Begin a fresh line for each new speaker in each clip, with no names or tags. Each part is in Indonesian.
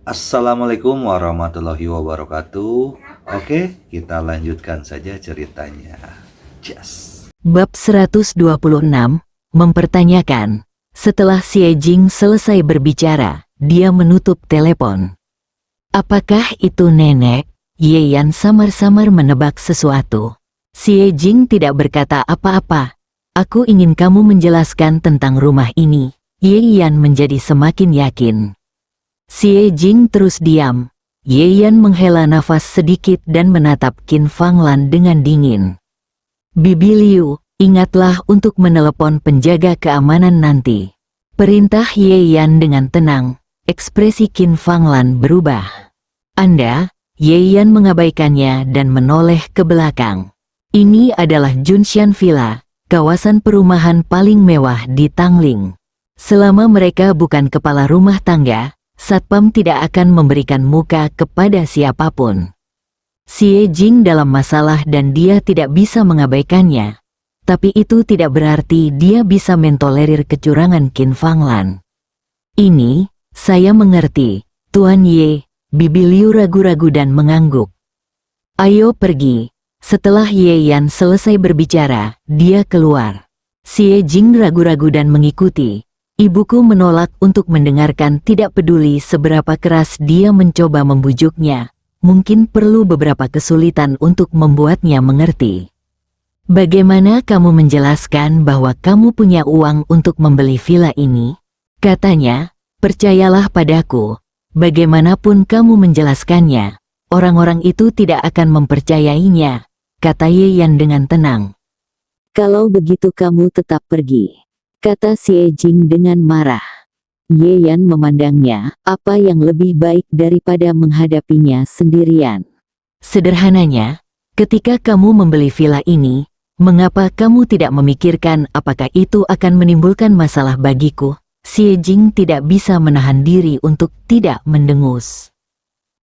Assalamualaikum warahmatullahi wabarakatuh. Oke, kita lanjutkan saja ceritanya. Yes.
Bab 126, mempertanyakan. Setelah Xie Jing selesai berbicara, dia menutup telepon. Apakah itu nenek? Ye Yan samar-samar menebak sesuatu. Xie Jing tidak berkata apa-apa. Aku ingin kamu menjelaskan tentang rumah ini. Ye Yan menjadi semakin yakin. Xie Jing terus diam. Ye Yan menghela nafas sedikit dan menatap Qin Fanglan dengan dingin. Bibi Liu, ingatlah untuk menelepon penjaga keamanan nanti. Perintah Ye Yan dengan tenang. Ekspresi Qin Fanglan berubah. Anda? Ye Yan mengabaikannya dan menoleh ke belakang. Ini adalah Junshan Villa, kawasan perumahan paling mewah di Tangling. Selama mereka bukan kepala rumah tangga, Satpam tidak akan memberikan muka kepada siapapun. Xie Jing dalam masalah dan dia tidak bisa mengabaikannya. Tapi itu tidak berarti dia bisa mentolerir kecurangan Qin Fanglan. Ini, saya mengerti, Tuan Ye. Bibi Liu ragu-ragu dan mengangguk. Ayo pergi. Setelah Ye Yan selesai berbicara, dia keluar. Xie Jing ragu-ragu dan mengikuti. Ibuku menolak untuk mendengarkan, tidak peduli seberapa keras dia mencoba membujuknya. Mungkin perlu beberapa kesulitan untuk membuatnya mengerti. Bagaimana kamu menjelaskan bahwa kamu punya uang untuk membeli villa ini? Katanya, percayalah padaku. Bagaimanapun kamu menjelaskannya, orang-orang itu tidak akan mempercayainya, kata Ye Yan dengan tenang. Kalau begitu kamu tetap pergi, kata Xie Jing dengan marah. Ye Yan memandangnya, apa yang lebih baik daripada menghadapinya sendirian. Sederhananya, ketika kamu membeli villa ini, mengapa kamu tidak memikirkan apakah itu akan menimbulkan masalah bagiku? Xie Jing tidak bisa menahan diri untuk tidak mendengus.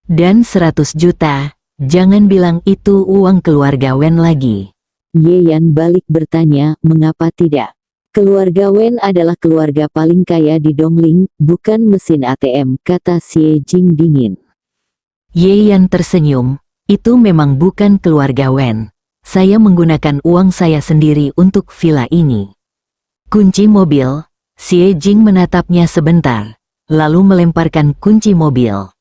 Dan 100 juta, jangan bilang itu uang keluarga Wen lagi. Ye Yan balik bertanya, mengapa tidak? Keluarga Wen adalah keluarga paling kaya di Dongling, bukan mesin ATM, kata Xie Jing dingin. Ye Yan tersenyum, itu memang bukan keluarga Wen. Saya menggunakan uang saya sendiri untuk villa ini. Kunci mobil. Xie Jing menatapnya sebentar, lalu melemparkan kunci mobil.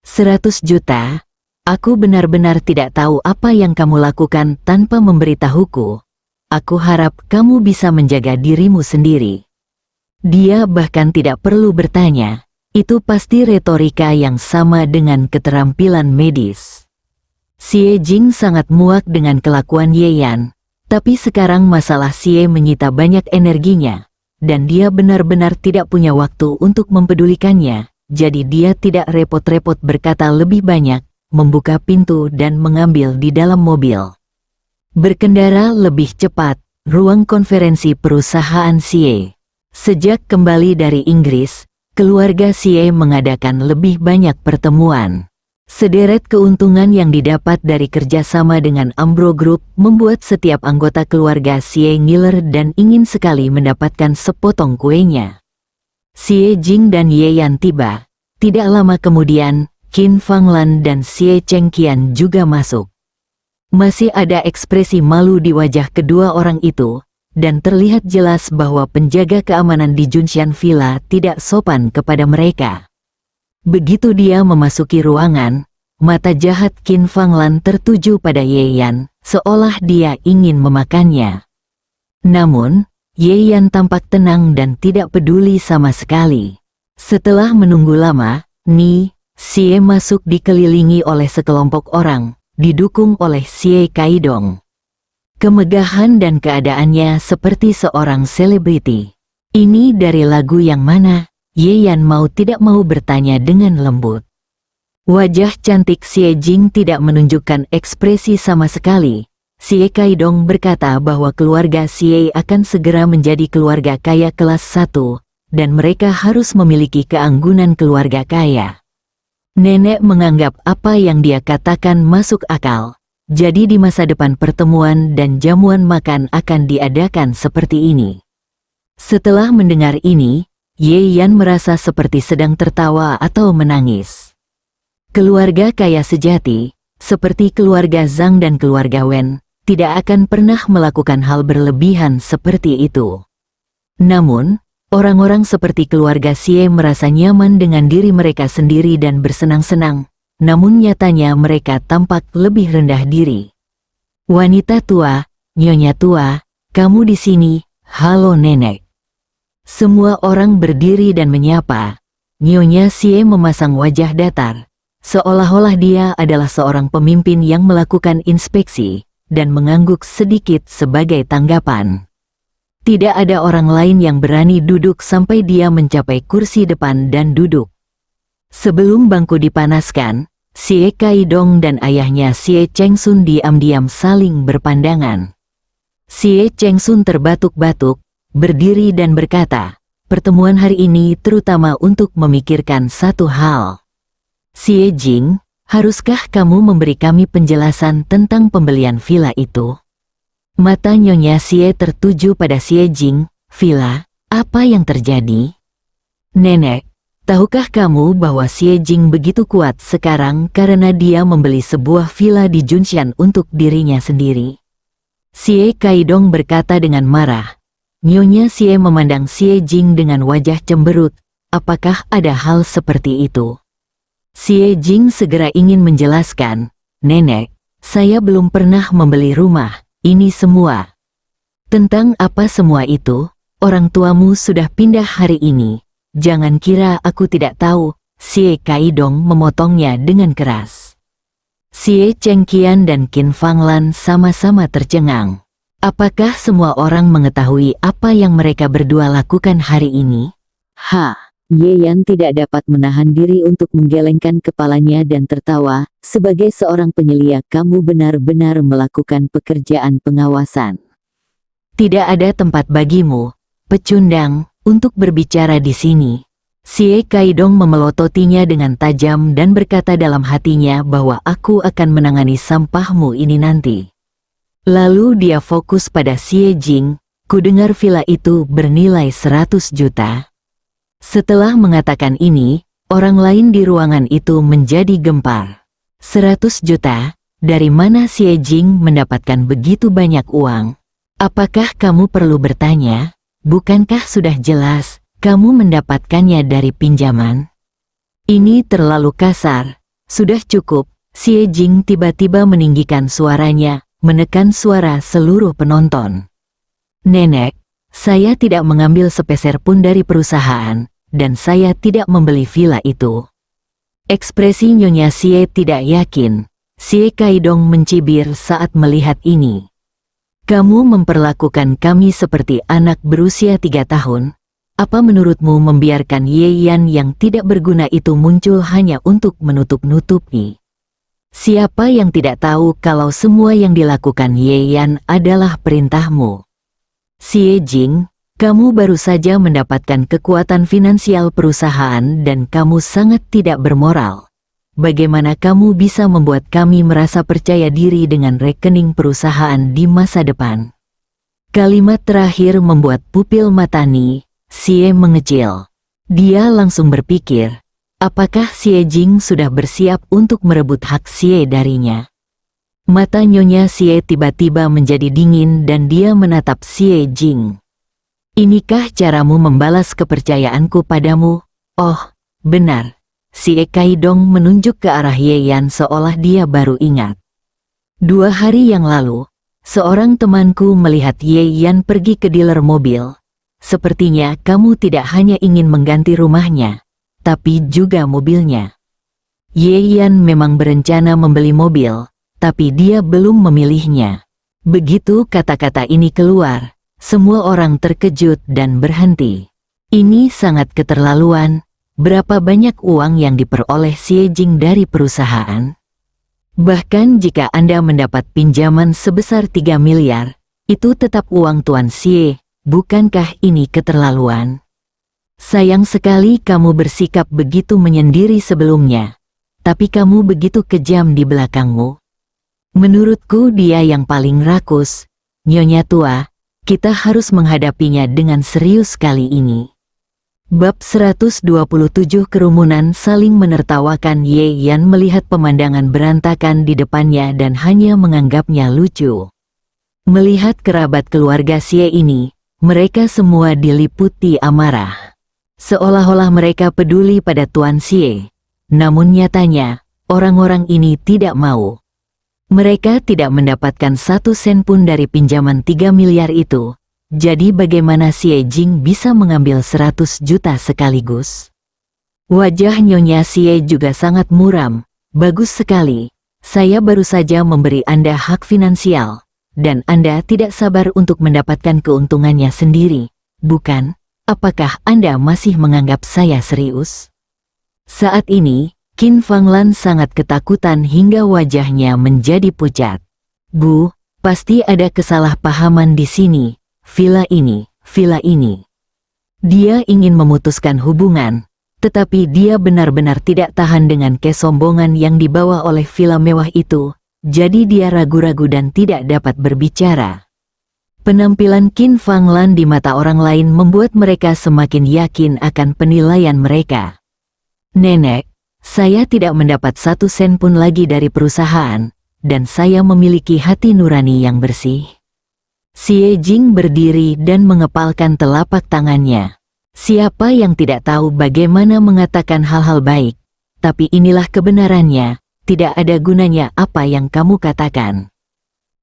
100 juta? Aku benar-benar tidak tahu apa yang kamu lakukan tanpa memberitahuku. Aku harap kamu bisa menjaga dirimu sendiri. Dia bahkan tidak perlu bertanya. Itu pasti retorika yang sama dengan keterampilan medis. Xie Jing sangat muak dengan kelakuan Ye Yan. Tapi sekarang masalah Xie menyita banyak energinya. Dan dia benar-benar tidak punya waktu untuk mempedulikannya. Jadi dia tidak repot-repot berkata lebih banyak, membuka pintu dan mengambil di dalam mobil. Berkendara lebih cepat, ruang konferensi perusahaan Xie. Sejak kembali dari Inggris, keluarga Xie mengadakan lebih banyak pertemuan. Sederet keuntungan yang didapat dari kerjasama dengan Ambro Group membuat setiap anggota keluarga Xie ngiler dan ingin sekali mendapatkan sepotong kuenya. Xie Jing dan Ye Yan tiba. Tidak lama kemudian, Qin Fanglan dan Xie Chengqian juga masuk. Masih ada ekspresi malu di wajah kedua orang itu, dan terlihat jelas bahwa penjaga keamanan di Junshan Villa tidak sopan kepada mereka. Begitu dia memasuki ruangan, mata jahat Qin Fanglan tertuju pada Ye Yan, seolah dia ingin memakannya. Namun, Ye Yan tampak tenang dan tidak peduli sama sekali. Setelah menunggu lama, Xie masuk dikelilingi oleh sekelompok orang, didukung oleh Xie Kaidong. Kemegahan dan keadaannya seperti seorang selebriti. Ini dari lagu yang mana? Ye Yan mau tidak mau bertanya dengan lembut. Wajah cantik Xie Jing tidak menunjukkan ekspresi sama sekali. Xie Kaidong berkata bahwa keluarga Xie akan segera menjadi keluarga kaya kelas 1, dan mereka harus memiliki keanggunan keluarga kaya. Nenek menganggap apa yang dia katakan masuk akal. Jadi di masa depan pertemuan dan jamuan makan akan diadakan seperti ini. Setelah mendengar ini, Ye Yan merasa seperti sedang tertawa atau menangis. Keluarga kaya sejati, seperti keluarga Zhang dan keluarga Wen, tidak akan pernah melakukan hal berlebihan seperti itu. Namun, orang-orang seperti keluarga Xie merasa nyaman dengan diri mereka sendiri dan bersenang-senang, namun nyatanya mereka tampak lebih rendah diri. Wanita tua, nyonya tua, kamu di sini, halo nenek. Semua orang berdiri dan menyapa. Nyonya Xie memasang wajah datar, seolah-olah dia adalah seorang pemimpin yang melakukan inspeksi, dan mengangguk sedikit sebagai tanggapan. Tidak ada orang lain yang berani duduk sampai dia mencapai kursi depan dan duduk. Sebelum bangku dipanaskan, Xie Kaidong dan ayahnya Xie Chengsun diam-diam saling berpandangan. Xie Chengsun terbatuk-batuk, berdiri dan berkata, pertemuan hari ini terutama untuk memikirkan satu hal. Xie Jing, haruskah kamu memberi kami penjelasan tentang pembelian villa itu? Mata Nyonya Xie tertuju pada Xie Jing. Villa, apa yang terjadi? Nenek, tahukah kamu bahwa Xie Jing begitu kuat sekarang karena dia membeli sebuah villa di Junshan untuk dirinya sendiri? Xie Kaidong berkata dengan marah. Nyonya Xie memandang Xie Jing dengan wajah cemberut. Apakah ada hal seperti itu? Xie Jing segera ingin menjelaskan, Nenek, saya belum pernah membeli rumah, ini semua. Tentang apa semua itu, orang tuamu sudah pindah hari ini. Jangan kira aku tidak tahu, Xie Kaidong memotongnya dengan keras. Xie Chengqian dan Qin Fanglan sama-sama tercengang. Apakah semua orang mengetahui apa yang mereka berdua lakukan hari ini?
Ye Yan tidak dapat menahan diri untuk menggelengkan kepalanya dan tertawa. Sebagai seorang penyelia, kamu benar-benar melakukan pekerjaan pengawasan.
Tidak ada tempat bagimu, pecundang, untuk berbicara di sini. Xie Kaidong memelototinya dengan tajam dan berkata dalam hatinya bahwa aku akan menangani sampahmu ini nanti. Lalu dia fokus pada Xie Jing, kudengar villa itu bernilai 100 juta. Setelah mengatakan ini, orang lain di ruangan itu menjadi gempar. 100 juta? Dari mana Xie Jing mendapatkan begitu banyak uang? Apakah kamu perlu bertanya? Bukankah sudah jelas, kamu mendapatkannya dari pinjaman? Ini terlalu kasar. Sudah cukup. Xie Jing tiba-tiba meninggikan suaranya, menekan suara seluruh penonton. Nenek, saya tidak mengambil sepeser pun dari perusahaan, dan saya tidak membeli villa itu. Ekspresi Nyonya Xie tidak yakin. Xie Kaidong mencibir saat melihat ini. Kamu memperlakukan kami seperti anak berusia 3 tahun. Apa menurutmu membiarkan Ye Yan yang tidak berguna itu muncul hanya untuk menutup-nutupi? Siapa yang tidak tahu kalau semua yang dilakukan Ye Yan adalah perintahmu? Xie Jing, kamu baru saja mendapatkan kekuatan finansial perusahaan dan kamu sangat tidak bermoral. Bagaimana kamu bisa membuat kami merasa percaya diri dengan rekening perusahaan di masa depan? Kalimat terakhir membuat pupil mata Xie mengecil. Dia langsung berpikir, apakah Xie Jing sudah bersiap untuk merebut hak Xie darinya? Mata Nyonya Xie tiba-tiba menjadi dingin dan dia menatap Xie Jing. Inikah caramu membalas kepercayaanku padamu? Oh, benar. Xie Kaidong menunjuk ke arah Ye Yan seolah dia baru ingat. 2 hari yang lalu, seorang temanku melihat Ye Yan pergi ke dealer mobil. Sepertinya kamu tidak hanya ingin mengganti rumahnya, tapi juga mobilnya. Ye Yan memang berencana membeli mobil, tapi dia belum memilihnya. Begitu kata-kata ini keluar, semua orang terkejut dan berhenti. Ini sangat keterlaluan. Berapa banyak uang yang diperoleh Xie Jing dari perusahaan? Bahkan jika Anda mendapat pinjaman sebesar 3 miliar, itu tetap uang Tuan Xie. Bukankah ini keterlaluan? Sayang sekali kamu bersikap begitu menyendiri sebelumnya. Tapi kamu begitu kejam di belakangmu. Menurutku dia yang paling rakus. Nyonya tua, kita harus menghadapinya dengan serius kali ini. Bab 127 Kerumunan saling menertawakan. Ye Yan melihat pemandangan berantakan di depannya dan hanya menganggapnya lucu. Melihat kerabat keluarga Xie ini, mereka semua diliputi amarah. Seolah-olah mereka peduli pada Tuan Xie. Namun nyatanya, orang-orang ini tidak mau. Mereka tidak mendapatkan 1 sen pun dari pinjaman 3 miliar itu. Jadi bagaimana Xie Jing bisa mengambil 100 juta sekaligus? Wajah Nyonya Xie juga sangat muram. Bagus sekali. Saya baru saja memberi Anda hak finansial. Dan Anda tidak sabar untuk mendapatkan keuntungannya sendiri, bukan? Apakah Anda masih menganggap saya serius? Saat ini, Qin Fanglan sangat ketakutan hingga wajahnya menjadi pucat. Bu, pasti ada kesalahpahaman di sini. Villa ini. Dia ingin memutuskan hubungan, tetapi dia benar-benar tidak tahan dengan kesombongan yang dibawa oleh villa mewah itu, jadi dia ragu-ragu dan tidak dapat berbicara. Penampilan Qin Fanglan di mata orang lain membuat mereka semakin yakin akan penilaian mereka. Nenek, saya tidak mendapat 1 sen pun lagi dari perusahaan, dan saya memiliki hati nurani yang bersih. Xie Jing berdiri dan mengepalkan telapak tangannya. Siapa yang tidak tahu bagaimana mengatakan hal-hal baik, tapi inilah kebenarannya, tidak ada gunanya apa yang kamu katakan.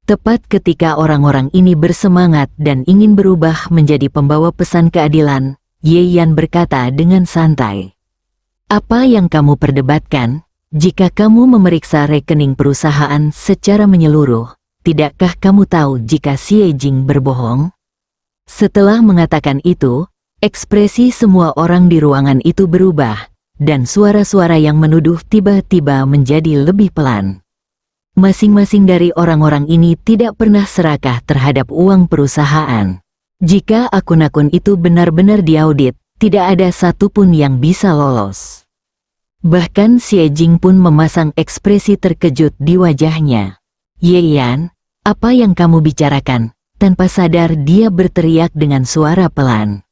Tepat ketika orang-orang ini bersemangat dan ingin berubah menjadi pembawa pesan keadilan, Ye Yan berkata dengan santai. Apa yang kamu perdebatkan? Jika kamu memeriksa rekening perusahaan secara menyeluruh, tidakkah kamu tahu jika Xie Jing berbohong? Setelah mengatakan itu, ekspresi semua orang di ruangan itu berubah, dan suara-suara yang menuduh tiba-tiba menjadi lebih pelan. Masing-masing dari orang-orang ini tidak pernah serakah terhadap uang perusahaan. Jika akun-akun itu benar-benar diaudit, tidak ada satupun yang bisa lolos. Bahkan Xie Jing pun memasang ekspresi terkejut di wajahnya. Ye Yan, apa yang kamu bicarakan? Tanpa sadar dia berteriak dengan suara pelan.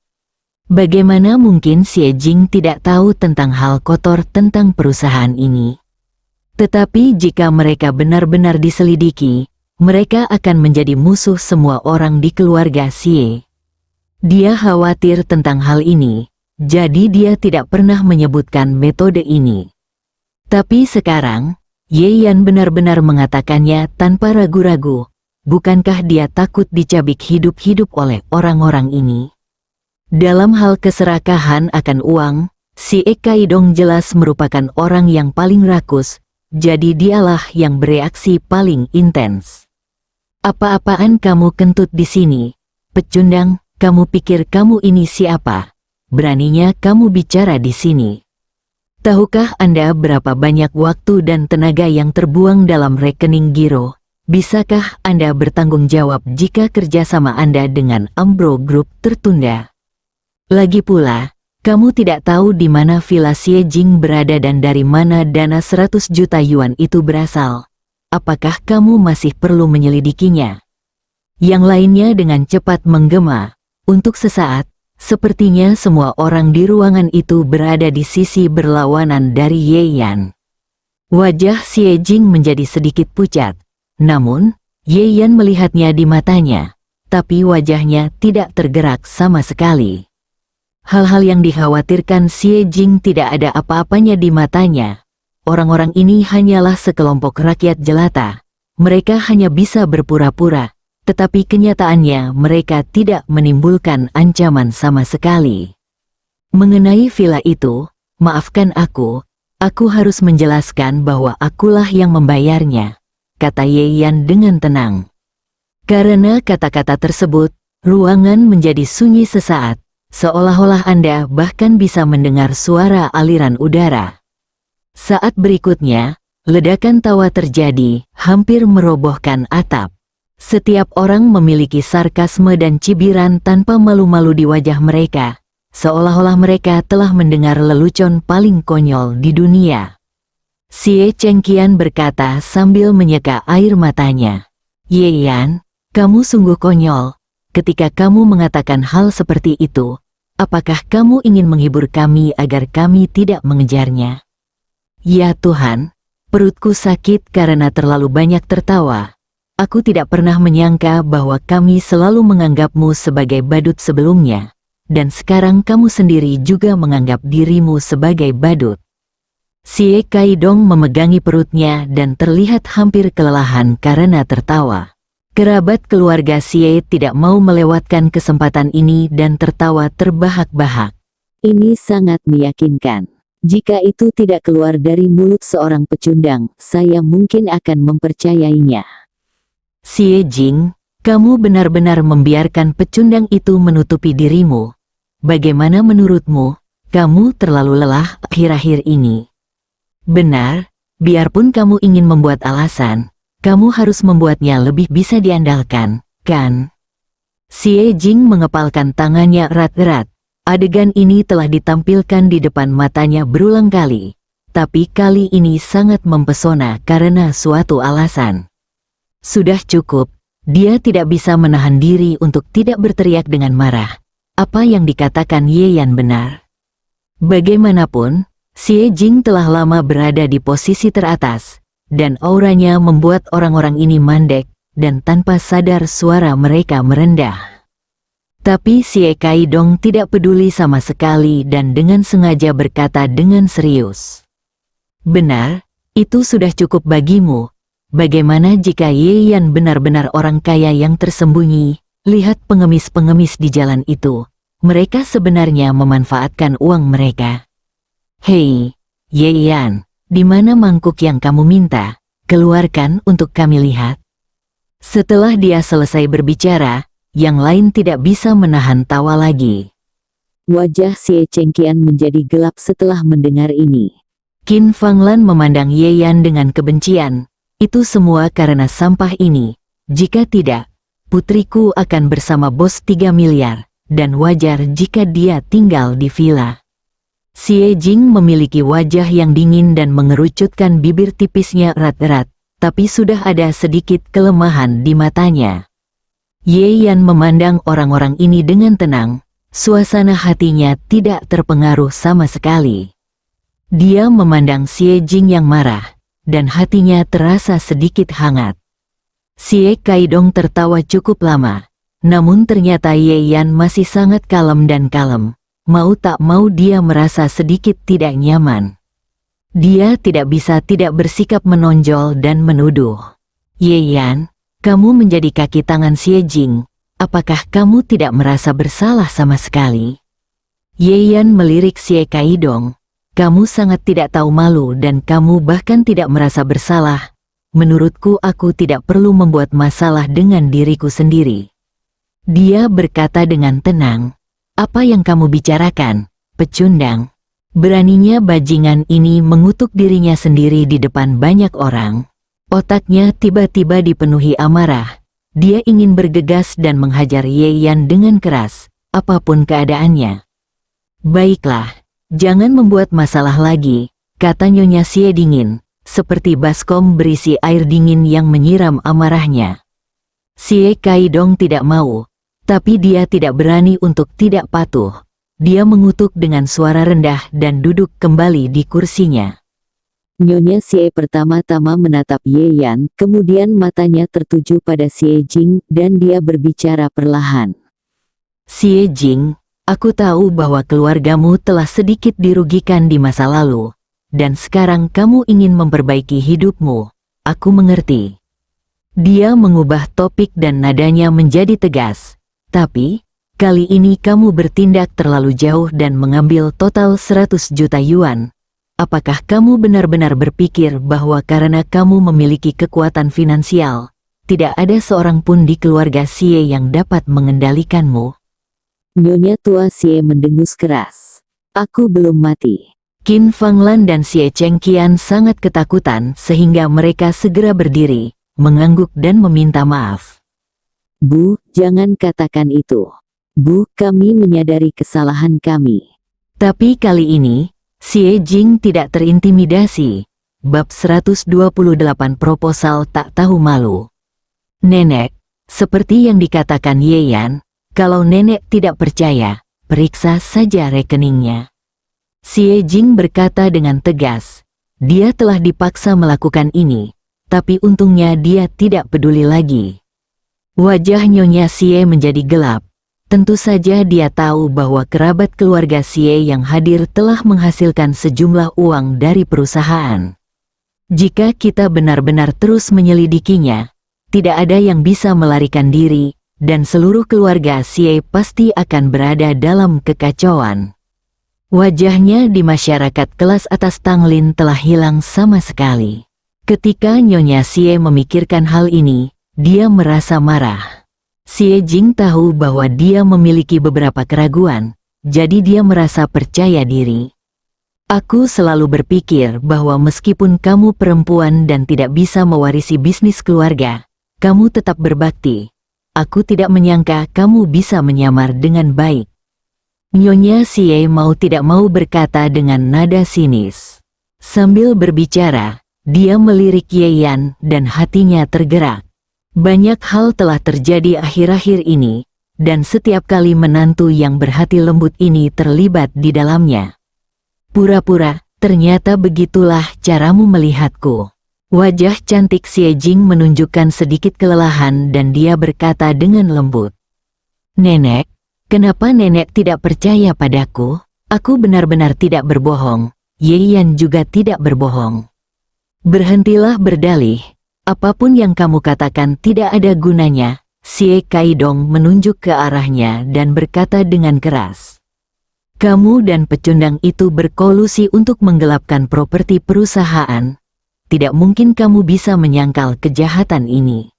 Bagaimana mungkin Xie Jing tidak tahu tentang hal kotor tentang perusahaan ini? Tetapi jika mereka benar-benar diselidiki, mereka akan menjadi musuh semua orang di keluarga Xie. Dia khawatir tentang hal ini, jadi dia tidak pernah menyebutkan metode ini. Tapi sekarang, Ye Yan benar-benar mengatakannya tanpa ragu-ragu. Bukankah dia takut dicabik hidup-hidup oleh orang-orang ini? Dalam hal keserakahan akan uang, si Kaidong jelas merupakan orang yang paling rakus, jadi dialah yang bereaksi paling intens. Apa-apaan kamu kentut di sini? Pecundang, kamu pikir kamu ini siapa? Beraninya kamu bicara di sini. Tahukah Anda berapa banyak waktu dan tenaga yang terbuang dalam rekening giro? Bisakah Anda bertanggung jawab jika kerjasama Anda dengan Ambro Group tertunda? Lagi pula, kamu tidak tahu di mana Villa Xie Jing berada dan dari mana dana 100 juta yuan itu berasal. Apakah kamu masih perlu menyelidikinya? Yang lainnya dengan cepat menggema. Untuk sesaat, sepertinya semua orang di ruangan itu berada di sisi berlawanan dari Ye Yan. Wajah Xie Jing menjadi sedikit pucat. Namun, Ye Yan melihatnya di matanya, tapi wajahnya tidak tergerak sama sekali. Hal-hal yang dikhawatirkan Xie Jing tidak ada apa-apanya di matanya. Orang-orang ini hanyalah sekelompok rakyat jelata. Mereka hanya bisa berpura-pura, tetapi kenyataannya mereka tidak menimbulkan ancaman sama sekali. Mengenai villa itu, maafkan aku harus menjelaskan bahwa akulah yang membayarnya, kata Ye Yan dengan tenang. Karena kata-kata tersebut, ruangan menjadi sunyi sesaat, seolah-olah Anda bahkan bisa mendengar suara aliran udara. Saat berikutnya, ledakan tawa terjadi, hampir merobohkan atap. Setiap orang memiliki sarkasme dan cibiran tanpa malu-malu di wajah mereka, seolah-olah mereka telah mendengar lelucon paling konyol di dunia. Xie Chengqian berkata sambil menyeka air matanya. Ye Yan, kamu sungguh konyol. Ketika kamu mengatakan hal seperti itu, Apakah kamu ingin menghibur kami agar kami tidak mengejarnya? Ya Tuhan, perutku sakit karena terlalu banyak tertawa. Aku tidak pernah menyangka bahwa kami selalu menganggapmu sebagai badut sebelumnya, dan sekarang kamu sendiri juga menganggap dirimu sebagai badut. Xie Kaidong memegangi perutnya dan terlihat hampir kelelahan karena tertawa. Kerabat keluarga Xie tidak mau melewatkan kesempatan ini dan tertawa terbahak-bahak.
Ini sangat meyakinkan. Jika itu tidak keluar dari mulut seorang pecundang, saya mungkin akan mempercayainya.
Xie Jing, kamu benar-benar membiarkan pecundang itu menutupi dirimu. Bagaimana menurutmu? Kamu terlalu lelah akhir-akhir ini. Benar, biarpun kamu ingin membuat alasan, kamu harus membuatnya lebih bisa diandalkan, kan? Xie Jing mengepalkan tangannya erat-erat. Adegan ini telah ditampilkan di depan matanya berulang kali, tapi kali ini sangat mempesona karena suatu alasan. Sudah cukup, dia tidak bisa menahan diri untuk tidak berteriak dengan marah. Apa yang dikatakan Ye Yan benar. Bagaimanapun, Xie Jing telah lama berada di posisi teratas, dan auranya membuat orang-orang ini mandek, dan tanpa sadar suara mereka merendah. Tapi Xie Kaidong tidak peduli sama sekali dan dengan sengaja berkata dengan serius. Benar, itu sudah cukup bagimu. Bagaimana jika Ye Yan benar-benar orang kaya yang tersembunyi? Lihat pengemis-pengemis di jalan itu. Mereka sebenarnya memanfaatkan uang mereka. Hei, Ye Yan, di mana mangkuk yang kamu minta? Keluarkan untuk kami lihat. Setelah dia selesai berbicara, yang lain tidak bisa menahan tawa lagi.
Wajah Xie Chengqian menjadi gelap setelah mendengar ini.
Qin Fanglan memandang Ye Yan dengan kebencian. Itu semua karena sampah ini. Jika tidak, putriku akan bersama bos 3 miliar, dan wajar jika dia tinggal di villa. Xie Jing memiliki wajah yang dingin dan mengerucutkan bibir tipisnya erat-erat, tapi sudah ada sedikit kelemahan di matanya. Ye Yan memandang orang-orang ini dengan tenang, suasana hatinya tidak terpengaruh sama sekali. Dia memandang Xie Jing yang marah, dan hatinya terasa sedikit hangat. Xie Kaidong tertawa cukup lama, namun ternyata Ye Yan masih sangat kalem dan kalem. Mau tak mau dia merasa sedikit tidak nyaman. Dia tidak bisa tidak bersikap menonjol dan menuduh. Ye Yan, kamu menjadi kaki tangan Xie Jing. Apakah kamu tidak merasa bersalah sama sekali? Ye Yan melirik Xie Kaidong. Kamu sangat tidak tahu malu dan kamu bahkan tidak merasa bersalah. Menurutku aku tidak perlu membuat masalah dengan diriku sendiri. Dia berkata dengan tenang. Apa yang kamu bicarakan, pecundang? Beraninya bajingan ini mengutuk dirinya sendiri di depan banyak orang. Otaknya tiba-tiba dipenuhi amarah. Dia ingin bergegas dan menghajar Ye Yan dengan keras, apapun keadaannya. Baiklah. Jangan membuat masalah lagi, kata Nyonya Xie dingin, seperti baskom berisi air dingin yang menyiram amarahnya. Xie Kaidong tidak mau, tapi dia tidak berani untuk tidak patuh. Dia mengutuk dengan suara rendah dan duduk kembali di kursinya.
Nyonya Xie pertama-tama menatap Ye Yan, kemudian matanya tertuju pada Xie Jing dan dia berbicara perlahan.
Xie Jing, aku tahu bahwa keluargamu telah sedikit dirugikan di masa lalu, dan sekarang kamu ingin memperbaiki hidupmu. Aku mengerti. Dia mengubah topik dan nadanya menjadi tegas. Tapi, kali ini kamu bertindak terlalu jauh dan mengambil total 100 juta yuan. Apakah kamu benar-benar berpikir bahwa karena kamu memiliki kekuatan finansial, tidak ada seorang pun di keluarga Xie yang dapat mengendalikanmu?
Nyonya tua Xie mendengus keras. Aku belum mati.
Qin Fanglan dan Xie Chengqian sangat ketakutan sehingga mereka segera berdiri, mengangguk dan meminta maaf.
Bu, jangan katakan itu. Bu, kami menyadari kesalahan kami.
Tapi kali ini, Xie Jing tidak terintimidasi. Bab 128 proposal tak tahu malu. Nenek, seperti yang dikatakan Ye Yan, kalau nenek tidak percaya, periksa saja rekeningnya. Xie Jing berkata dengan tegas. Dia telah dipaksa melakukan ini, tapi untungnya dia tidak peduli lagi. Wajah Nyonya Xie menjadi gelap. Tentu saja dia tahu bahwa kerabat keluarga Xie yang hadir telah menghasilkan sejumlah uang dari perusahaan. Jika kita benar-benar terus menyelidikinya, tidak ada yang bisa melarikan diri, dan seluruh keluarga Xie pasti akan berada dalam kekacauan. Wajahnya di masyarakat kelas atas Tanglin telah hilang sama sekali. Ketika Nyonya Xie memikirkan hal ini, dia merasa marah. Xie Jing tahu bahwa dia memiliki beberapa keraguan, jadi dia merasa percaya diri. Aku selalu berpikir bahwa meskipun kamu perempuan dan tidak bisa mewarisi bisnis keluarga, kamu tetap berbakti. Aku tidak menyangka kamu bisa menyamar dengan baik. Nyonya Xie mau tidak mau berkata dengan nada sinis. Sambil berbicara, dia melirik Ye Yan dan hatinya tergerak. Banyak hal telah terjadi akhir-akhir ini, dan setiap kali menantu yang berhati lembut ini terlibat di dalamnya. Pura-pura, ternyata begitulah caramu melihatku. Wajah cantik Xie Jing menunjukkan sedikit kelelahan dan dia berkata dengan lembut. Nenek, kenapa nenek tidak percaya padaku? Aku benar-benar tidak berbohong, Ye Yan juga tidak berbohong. Berhentilah berdalih, apapun yang kamu katakan tidak ada gunanya. Xie Kaidong menunjuk ke arahnya dan berkata dengan keras. Kamu dan pecundang itu berkolusi untuk menggelapkan properti perusahaan. Tidak mungkin kamu bisa menyangkal kejahatan ini.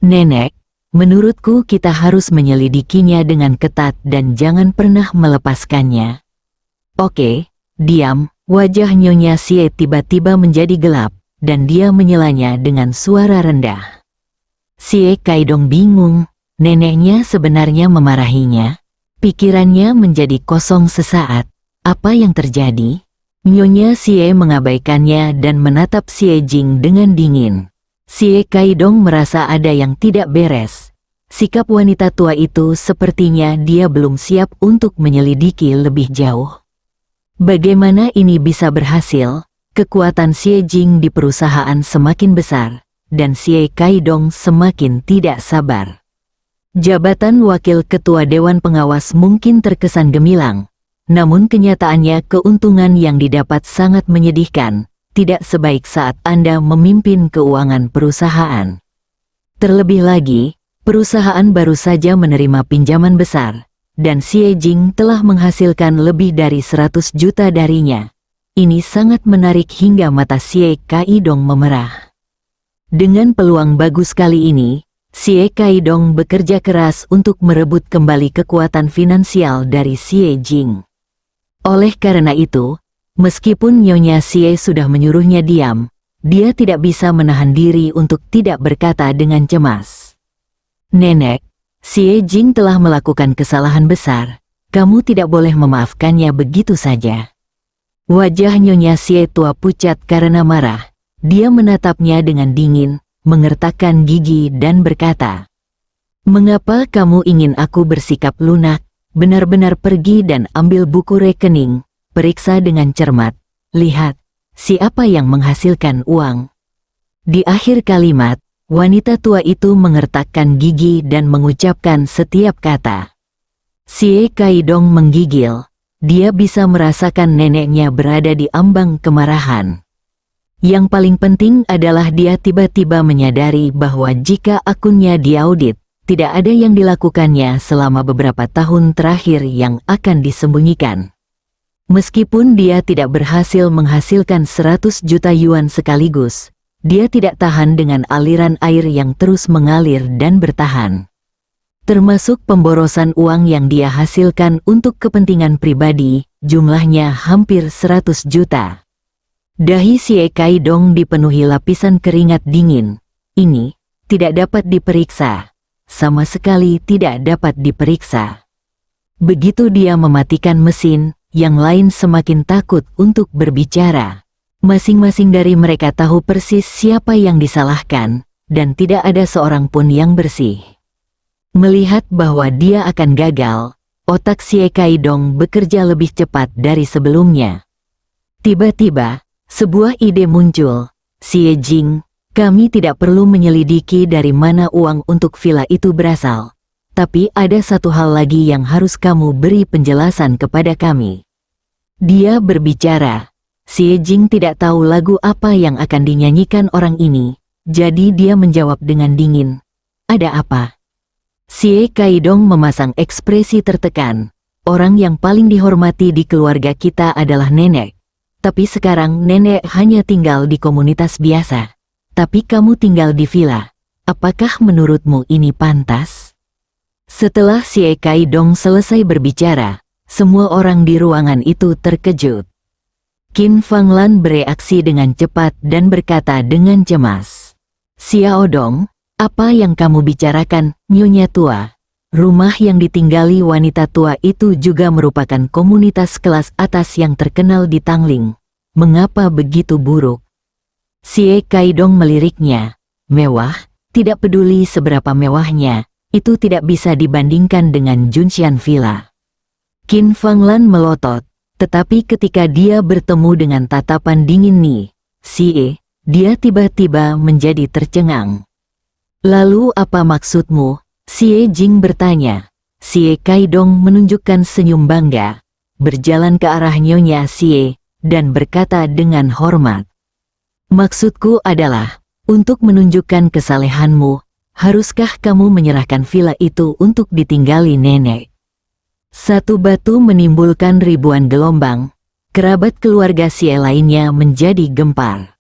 Nenek, menurutku kita harus menyelidikinya dengan ketat dan jangan pernah melepaskannya. Oke, diam. Wajah Nyonya Xie tiba-tiba menjadi gelap, dan dia menyelanya dengan suara rendah. Xie Kaidong bingung, neneknya sebenarnya memarahinya. Pikirannya menjadi kosong sesaat. Apa yang terjadi? Nyonya Xie mengabaikannya dan menatap Xie Jing dengan dingin. Xie Kaidong merasa ada yang tidak beres. Sikap wanita tua itu sepertinya dia belum siap untuk menyelidiki lebih jauh. Bagaimana ini bisa berhasil? Kekuatan Xie Jing di perusahaan semakin besar, dan Xie Kaidong semakin tidak sabar. Jabatan wakil ketua Dewan Pengawas mungkin terkesan gemilang. Namun kenyataannya keuntungan yang didapat sangat menyedihkan, tidak sebaik saat Anda memimpin keuangan perusahaan. Terlebih lagi, perusahaan baru saja menerima pinjaman besar, dan Xie Jing telah menghasilkan lebih dari 100 juta darinya. Ini sangat menarik hingga mata Xie Kaidong memerah. Dengan peluang bagus kali ini, Xie Kaidong bekerja keras untuk merebut kembali kekuatan finansial dari Xie Jing. Oleh karena itu, meskipun Nyonya Xie sudah menyuruhnya diam, dia tidak bisa menahan diri untuk tidak berkata dengan cemas. Nenek, Xie Jing telah melakukan kesalahan besar, kamu tidak boleh memaafkannya begitu saja. Wajah Nyonya Xie tua pucat karena marah, dia menatapnya dengan dingin, mengertakkan gigi dan berkata, mengapa kamu ingin aku bersikap lunak? Benar-benar pergi dan ambil buku rekening, periksa dengan cermat, lihat, siapa yang menghasilkan uang. Di akhir kalimat, wanita tua itu mengertakkan gigi dan mengucapkan setiap kata. Xie Kaidong menggigil, dia bisa merasakan neneknya berada di ambang kemarahan. Yang paling penting adalah dia tiba-tiba menyadari bahwa jika akunnya diaudit, tidak ada yang dilakukannya selama beberapa tahun terakhir yang akan disembunyikan. Meskipun dia tidak berhasil menghasilkan 100 juta yuan sekaligus, dia tidak tahan dengan aliran air yang terus mengalir dan bertahan. Termasuk pemborosan uang yang dia hasilkan untuk kepentingan pribadi, jumlahnya hampir 100 juta. Dahi Xie Kaidong dipenuhi lapisan keringat dingin. Ini tidak dapat diperiksa. Sama sekali tidak dapat diperiksa. Begitu dia mematikan mesin, yang lain semakin takut untuk berbicara. Masing-masing dari mereka tahu persis siapa yang disalahkan, dan tidak ada seorang pun yang bersih. Melihat bahwa dia akan gagal, otak Xie Kaidong bekerja lebih cepat dari sebelumnya. Tiba-tiba, sebuah ide muncul. Xie Jing, kami tidak perlu menyelidiki dari mana uang untuk villa itu berasal. Tapi ada satu hal lagi yang harus kamu beri penjelasan kepada kami. Dia berbicara. Xie Jing tidak tahu lagu apa yang akan dinyanyikan orang ini, jadi dia menjawab dengan dingin. Ada apa? Xie Kaidong memasang ekspresi tertekan. Orang yang paling dihormati di keluarga kita adalah nenek. Tapi sekarang nenek hanya tinggal di komunitas biasa. Tapi kamu tinggal di villa. Apakah menurutmu ini pantas? Setelah Xie Kaidong selesai berbicara, semua orang di ruangan itu terkejut. Qin Fanglan bereaksi dengan cepat dan berkata dengan cemas. Xiao Dong, apa yang kamu bicarakan, Nyonya tua? Rumah yang ditinggali wanita tua itu juga merupakan komunitas kelas atas yang terkenal di Tangling. Mengapa begitu buruk? Xie Kaidong meliriknya. Mewah, tidak peduli seberapa mewahnya, itu tidak bisa dibandingkan dengan Junxian Villa. Qin Fanglan melotot, tetapi ketika dia bertemu dengan tatapan dingin Ni Xie, dia tiba-tiba menjadi tercengang. Lalu apa maksudmu? Xie Jing bertanya. Xie Kaidong menunjukkan senyum bangga, berjalan ke arah Nyonya Xie, dan berkata dengan hormat. Maksudku adalah, untuk menunjukkan kesalehanmu, haruskah kamu menyerahkan villa itu untuk ditinggali nenek? Satu batu menimbulkan ribuan gelombang, kerabat keluarga Xie lainnya menjadi gempar.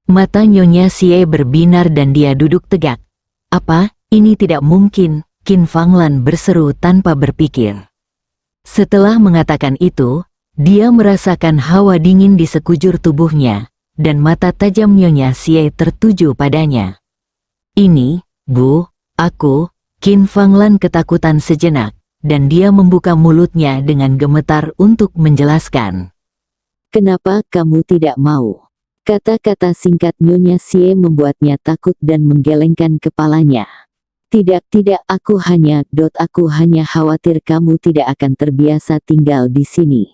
Mata Nyonya Xie berbinar dan dia duduk tegak. Apa, ini tidak mungkin, Qin Fanglan berseru tanpa berpikir. Setelah mengatakan itu, dia merasakan hawa dingin di sekujur tubuhnya, dan mata tajam Nyonya Xie tertuju padanya. Ini, Bu, aku, Qin Fanglan ketakutan sejenak, dan dia membuka mulutnya dengan gemetar untuk menjelaskan.
Kenapa kamu tidak mau? Kata-kata singkat Nyonya Xie membuatnya takut dan menggelengkan kepalanya. Tidak, aku hanya khawatir kamu tidak akan terbiasa tinggal di sini.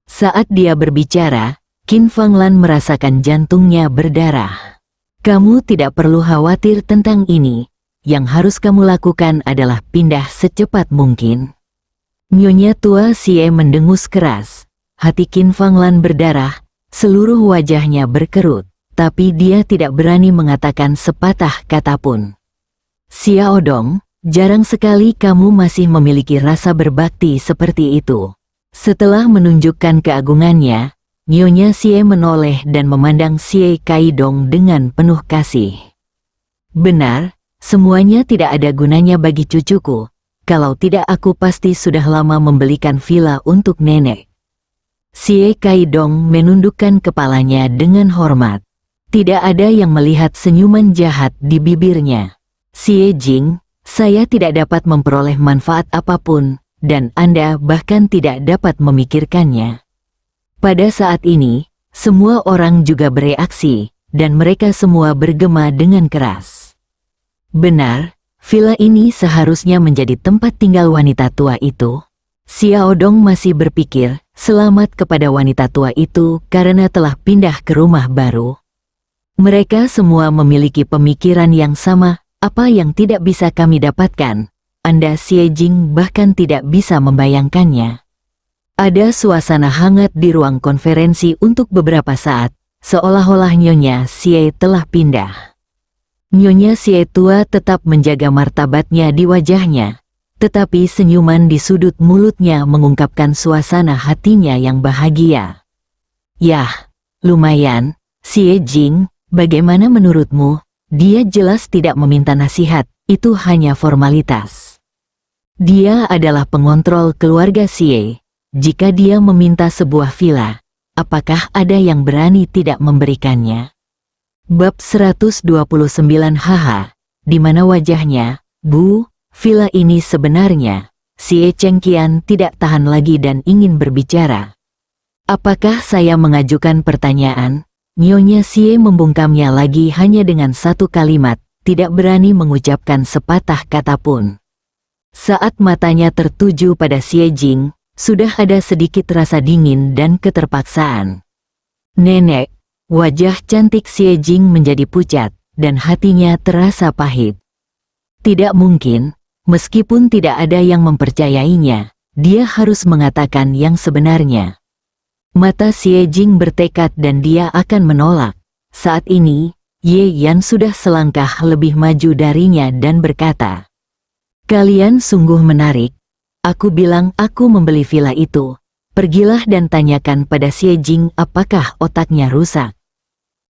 Saat dia berbicara, Qin Fanglan merasakan jantungnya berdarah. Kamu tidak perlu khawatir tentang ini, yang harus kamu lakukan adalah pindah secepat mungkin. Nyonya tua Xie mendengus keras, hati Qin Fanglan berdarah. Seluruh wajahnya berkerut, tapi dia tidak berani mengatakan sepatah kata pun. Xiao Dong, jarang sekali kamu masih memiliki rasa berbakti seperti itu. Setelah menunjukkan keagungannya, Nyonya Xie menoleh dan memandang Xie Kaidong dengan penuh kasih. Benar, semuanya tidak ada gunanya bagi cucuku. Kalau tidak aku pasti sudah lama membelikan villa untuk nenek. Xie Kaidong menundukkan kepalanya dengan hormat. Tidak ada yang melihat senyuman jahat di bibirnya. Xie Jing, saya tidak dapat memperoleh manfaat apapun, dan Anda bahkan tidak dapat memikirkannya. Pada saat ini, semua orang juga bereaksi, dan mereka semua bergema dengan keras. Benar, villa ini seharusnya menjadi tempat tinggal wanita tua itu. Xiao Dong masih berpikir, selamat kepada wanita tua itu karena telah pindah ke rumah baru. Mereka semua memiliki pemikiran yang sama, apa yang tidak bisa kami dapatkan. Anda Xie Jing bahkan tidak bisa membayangkannya. Ada suasana hangat di ruang konferensi untuk beberapa saat, seolah-olah Nyonya Xie telah pindah. Nyonya Xie tua tetap menjaga martabatnya di wajahnya. Tetapi senyuman di sudut mulutnya mengungkapkan suasana hatinya yang bahagia. Yah, lumayan, Xie Jing, bagaimana menurutmu? Dia jelas tidak meminta nasihat, itu hanya formalitas. Dia adalah pengontrol keluarga Xie. Jika dia meminta sebuah villa, apakah ada yang berani tidak memberikannya? Bab 129 HH, di mana wajahnya, Bu? Villa ini sebenarnya, Xie Chengqian tidak tahan lagi dan ingin berbicara. Apakah saya mengajukan pertanyaan? Nyonya Xie membungkamnya lagi hanya dengan satu kalimat, tidak berani mengucapkan sepatah kata pun. Saat matanya tertuju pada Xie Jing, sudah ada sedikit rasa dingin dan keterpaksaan. Nenek, wajah cantik Xie Jing menjadi pucat, dan hatinya terasa pahit. Tidak mungkin, meskipun tidak ada yang mempercayainya, dia harus mengatakan yang sebenarnya. Mata Xie Jing bertekad dan dia akan menolak. Saat ini, Ye Yan sudah selangkah lebih maju darinya dan berkata, "Kalian sungguh menarik. Aku bilang aku membeli villa itu. Pergilah dan tanyakan pada Xie Jing apakah otaknya rusak."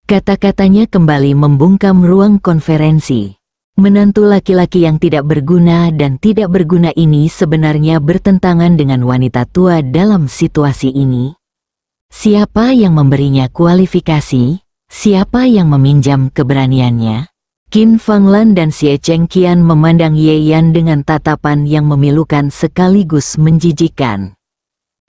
Kata-katanya kembali membungkam ruang konferensi. Menantu laki-laki yang tidak berguna dan tidak berguna ini sebenarnya bertentangan dengan wanita tua dalam situasi ini. Siapa yang memberinya kualifikasi? Siapa yang meminjam keberaniannya? Qin Fanglan dan Xie Chengqian memandang Ye Yan dengan tatapan yang memilukan sekaligus menjijikkan.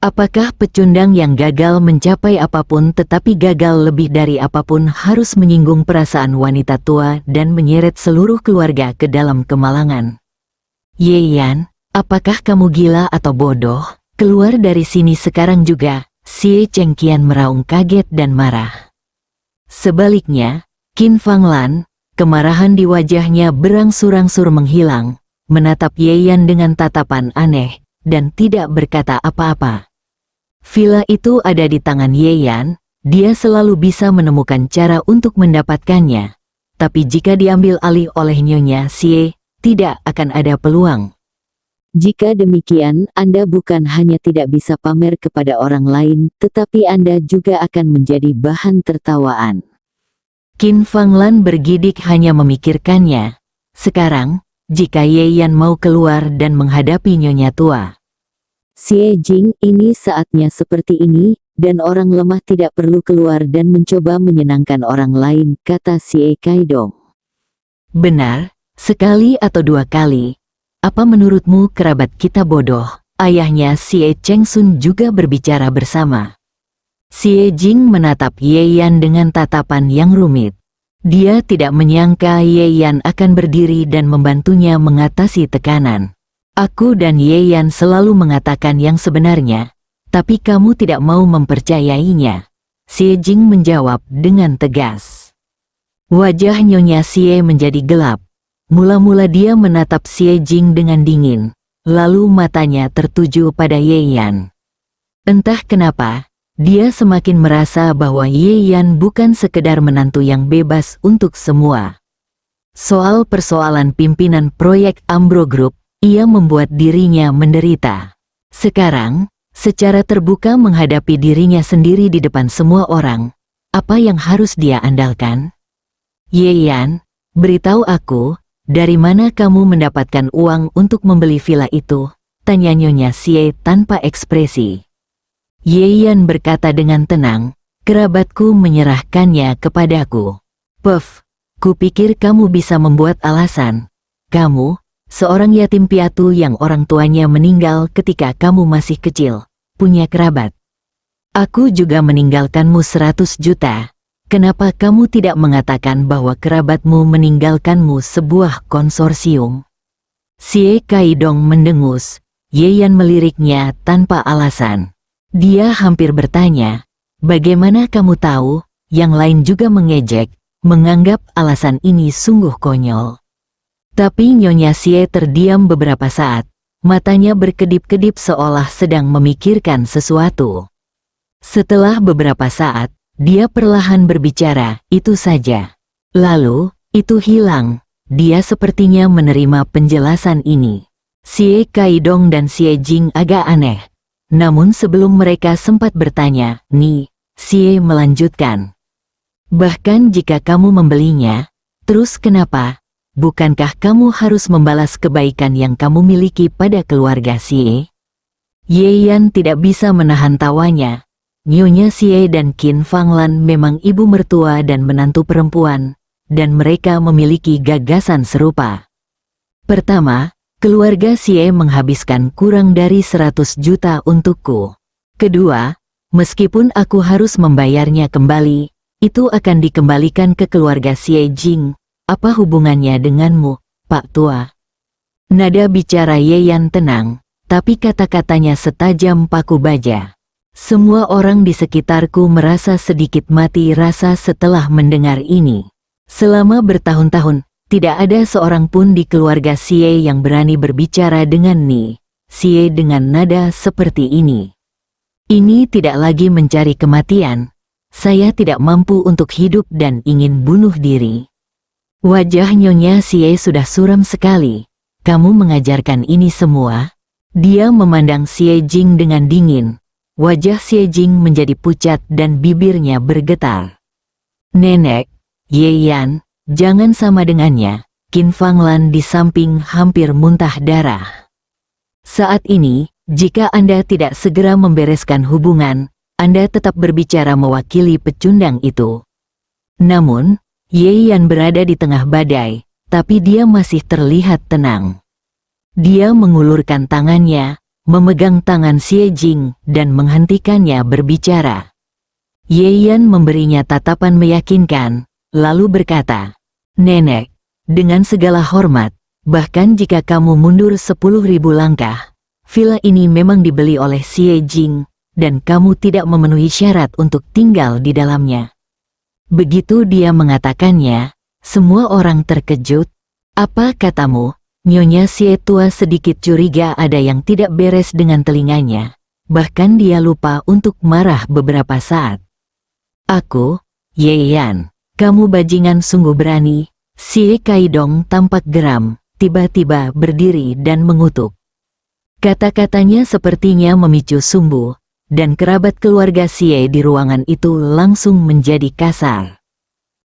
Apakah pecundang yang gagal mencapai apapun tetapi gagal lebih dari apapun harus menyinggung perasaan wanita tua dan menyeret seluruh keluarga ke dalam kemalangan? Ye Yan, apakah kamu gila atau bodoh? Keluar dari sini sekarang juga. Xie Chengqian meraung kaget dan marah. Sebaliknya, Qin Fanglan, kemarahan di wajahnya berangsur-angsur menghilang, menatap Ye Yan dengan tatapan aneh, dan tidak berkata apa-apa. Villa itu ada di tangan Ye Yan, dia selalu bisa menemukan cara untuk mendapatkannya. Tapi jika diambil alih oleh Nyonya Xie, tidak akan ada peluang.
Jika demikian, Anda bukan hanya tidak bisa pamer kepada orang lain, tetapi Anda juga akan menjadi bahan tertawaan.
Qin Fanglan bergidik hanya memikirkannya. Sekarang, jika Ye Yan mau keluar dan menghadapi Nyonya tua.
Xie Jing, ini saatnya seperti ini, dan orang lemah tidak perlu keluar dan mencoba menyenangkan orang lain, kata Xie Kaidong.
Benar, sekali atau dua kali. Apa menurutmu kerabat kita bodoh? Ayahnya Xie Chengsun juga berbicara bersama. Xie Jing menatap Ye Yan dengan tatapan yang rumit. Dia tidak menyangka Ye Yan akan berdiri dan membantunya mengatasi tekanan. Aku dan Ye Yan selalu mengatakan yang sebenarnya, tapi kamu tidak mau mempercayainya. Xie Jing menjawab dengan tegas. Wajah Nyonya Xie menjadi gelap. Mula-mula dia menatap Xie Jing dengan dingin, lalu matanya tertuju pada Ye Yan. Entah kenapa, dia semakin merasa bahwa Ye Yan bukan sekedar menantu yang bebas untuk semua. Soal persoalan pimpinan proyek Ambro Group, ia membuat dirinya menderita. Sekarang, secara terbuka menghadapi dirinya sendiri di depan semua orang, apa yang harus dia andalkan? Ye Yan, beritahu aku, dari mana kamu mendapatkan uang untuk membeli villa itu? Tanya Nyonya Xie tanpa ekspresi. Ye Yan berkata dengan tenang, kerabatku menyerahkannya kepadaku. Puff, kupikir kamu bisa membuat alasan. Kamu, seorang yatim piatu yang orang tuanya meninggal ketika kamu masih kecil, punya kerabat. Aku juga meninggalkanmu 100 juta. Kenapa kamu tidak mengatakan bahwa kerabatmu meninggalkanmu sebuah konsorsium? Xie Kaidong mendengus, Ye Yan meliriknya tanpa alasan. Dia hampir bertanya, bagaimana kamu tahu? Yang lain juga mengejek, menganggap alasan ini sungguh konyol. Tapi Nyonya Xie terdiam beberapa saat, matanya berkedip-kedip seolah sedang memikirkan sesuatu. Setelah beberapa saat, dia perlahan berbicara, itu saja. Lalu, itu hilang. Dia sepertinya menerima penjelasan ini. Xie Kaidong dan Xie Jing agak aneh. Namun sebelum mereka sempat bertanya, Xie melanjutkan. Bahkan jika kamu membelinya, terus kenapa? Bukankah kamu harus membalas kebaikan yang kamu miliki pada keluarga Xie? Ye Yan tidak bisa menahan tawanya. Nyonya Xie dan Qin Fanglan memang ibu mertua dan menantu perempuan, dan mereka memiliki gagasan serupa. Pertama, keluarga Xie menghabiskan kurang dari 100 juta untukku. Kedua, meskipun aku harus membayarnya kembali, itu akan dikembalikan ke keluarga Xie Jing. Apa hubungannya denganmu, Pak Tua? Nada bicara Yeyan tenang, tapi kata-katanya setajam paku baja. Semua orang di sekitarku merasa sedikit mati rasa setelah mendengar ini. Selama bertahun-tahun, tidak ada seorang pun di keluarga Xie yang berani berbicara dengan Xie dengan nada seperti ini. Ini tidak lagi mencari kematian. Saya tidak mampu untuk hidup dan ingin bunuh diri. Wajah Nyonya Xie sudah suram sekali. Kamu mengajarkan ini semua? Dia memandang Xie Jing dengan dingin. Wajah Xie Jing menjadi pucat dan bibirnya bergetar. Nenek, Yeyan, jangan sama dengannya. Qin Fanglan di samping hampir muntah darah. Saat ini, jika Anda tidak segera membereskan hubungan, Anda tetap berbicara mewakili pecundang itu. Namun, Yeyan berada di tengah badai, tapi dia masih terlihat tenang. Dia mengulurkan tangannya, memegang tangan Xie Jing dan menghentikannya berbicara. Yeyan memberinya tatapan meyakinkan, lalu berkata, Nenek, dengan segala hormat, bahkan jika kamu mundur 10.000 langkah, villa ini memang dibeli oleh Xie Jing, dan kamu tidak memenuhi syarat untuk tinggal di dalamnya. Begitu dia mengatakannya, semua orang terkejut. Apa katamu? Nyonya Xie tua sedikit curiga ada yang tidak beres dengan telinganya. Bahkan dia lupa untuk marah beberapa saat. Aku, Yeyan, kamu bajingan sungguh berani. Xie Kaidong tampak geram, tiba-tiba berdiri dan mengutuk. Kata-katanya sepertinya memicu sumbu, dan kerabat keluarga Xie di ruangan itu langsung menjadi kasar.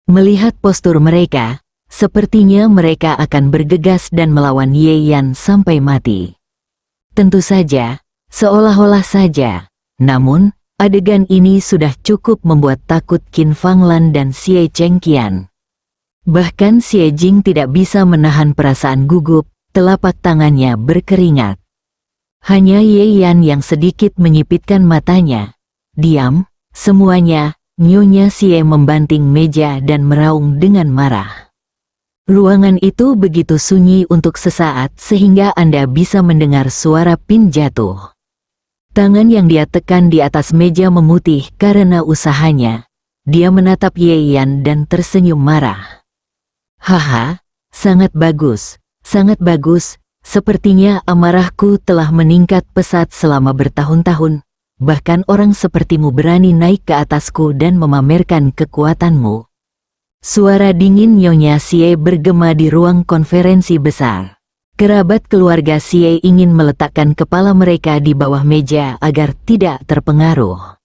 Melihat postur mereka, sepertinya mereka akan bergegas dan melawan Yeyan sampai mati. Tentu saja, seolah-olah saja. Namun, adegan ini sudah cukup membuat takut Qin Fanglan dan Xie Chengqian. Bahkan Xie Jing tidak bisa menahan perasaan gugup, telapak tangannya berkeringat. Hanya Yeyan yang sedikit menyipitkan matanya. Diam, semuanya. Nyonya Xie membanting meja dan meraung dengan marah. Ruangan itu begitu sunyi untuk sesaat sehingga Anda bisa mendengar suara pin jatuh. Tangan yang dia tekan di atas meja memutih karena usahanya. Dia menatap Yeyan dan tersenyum marah. Haha, sangat bagus, sangat bagus. Sepertinya amarahku telah meningkat pesat selama bertahun-tahun. Bahkan orang sepertimu berani naik ke atasku dan memamerkan kekuatanmu. Suara dingin Nyonya Xie bergema di ruang konferensi besar. Kerabat keluarga Xie ingin meletakkan kepala mereka di bawah meja agar tidak terpengaruh.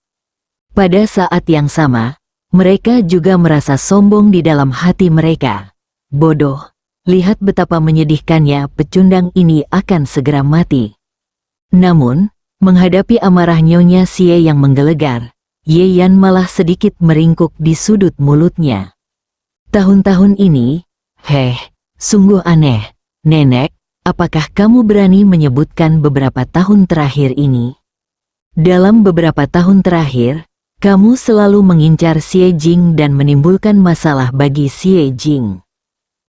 Pada saat yang sama, mereka juga merasa sombong di dalam hati mereka. Bodoh, lihat betapa menyedihkannya pecundang ini akan segera mati. Namun, menghadapi amarah Nyonya Xie yang menggelegar, Yeyan malah sedikit meringkuk di sudut mulutnya. Tahun-tahun ini, sungguh aneh. Nenek, apakah kamu berani menyebutkan beberapa tahun terakhir ini? Dalam beberapa tahun terakhir, kamu selalu mengincar Xie Jing dan menimbulkan masalah bagi Xie Jing.